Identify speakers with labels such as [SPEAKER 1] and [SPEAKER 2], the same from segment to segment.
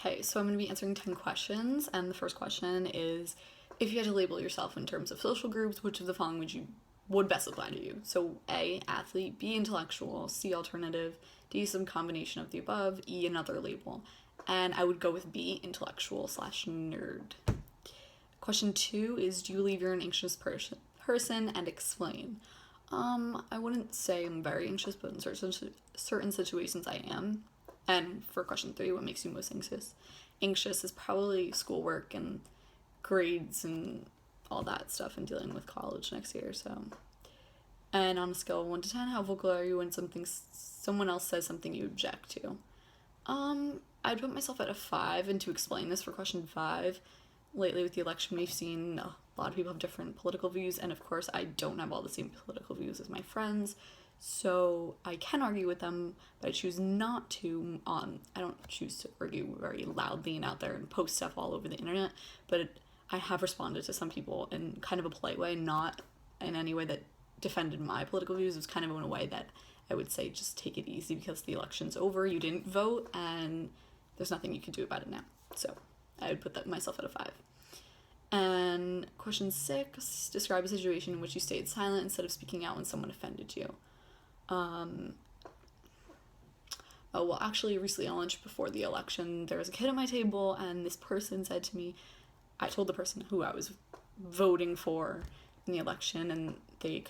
[SPEAKER 1] Okay, so I'm going to be answering 10 questions, and the first question is, if you had to label yourself in terms of social groups, which of the following would best apply to you? So A, athlete, B, intellectual, C, alternative, D, some combination of the above, E, another label. And I would go with B, intellectual slash nerd. Question 2 is, do you believe you're an anxious person, and explain? I wouldn't say I'm very anxious, but in certain situations I am. And for question 3, what makes you most anxious? Anxious is probably schoolwork and grades and all that stuff, and dealing with college next year. So, and on a scale of 1 to 10, how vocal are you when someone else says something you object to? I'd put myself at a 5, and to explain this for question 5, lately with the election, we've seen a lot of people have different political views, and of course, I don't have all the same political views as my friends. So I can argue with them, but I choose not to. I don't choose to argue very loudly and out there and post stuff all over the internet. But I have responded to some people in kind of a polite way, not in any way that defended my political views. It was kind of in a way that I would say, just take it easy because the election's over. You didn't vote, and there's nothing you can do about it now. So I would put myself at a 5. And question 6, describe a situation in which you stayed silent instead of speaking out when someone offended you. Well, actually, recently at lunch before the election, there was a kid at my table, and this person said to me, I told the person who I was voting for in the election, and they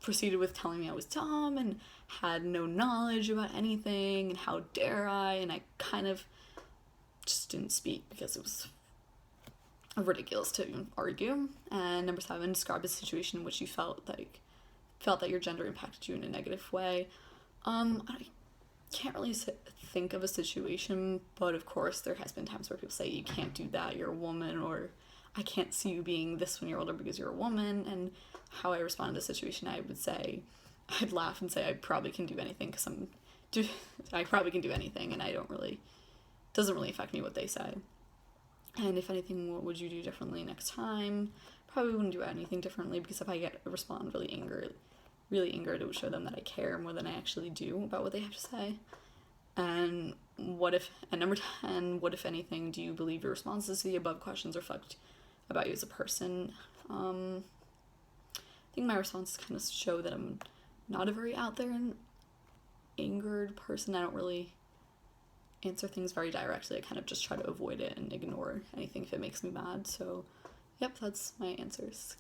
[SPEAKER 1] proceeded with telling me I was dumb and had no knowledge about anything, and how dare I, and I kind of just didn't speak because it was ridiculous to even argue. And number 7, describe a situation in which you felt that your gender impacted you in a negative way. I can't really think of a situation, but of course there has been times where people say, you can't do that, you're a woman, or I can't see you being this when you're older because you're a woman. And how I respond to the situation, I'd laugh and say I probably can do anything because I probably can do anything, and doesn't really affect me what they say. And if anything, what would you do differently next time? Probably wouldn't do anything differently, because if I respond really angered, it would show them that I care more than I actually do about what they have to say. And number 10, what if anything do you believe your responses to the above questions reflect about you as a person? I think my responses kind of show that I'm not a very out there and angered person. I don't really answer things very directly. I kind of just try to avoid it and ignore anything if it makes me mad. So, yep, that's my answers.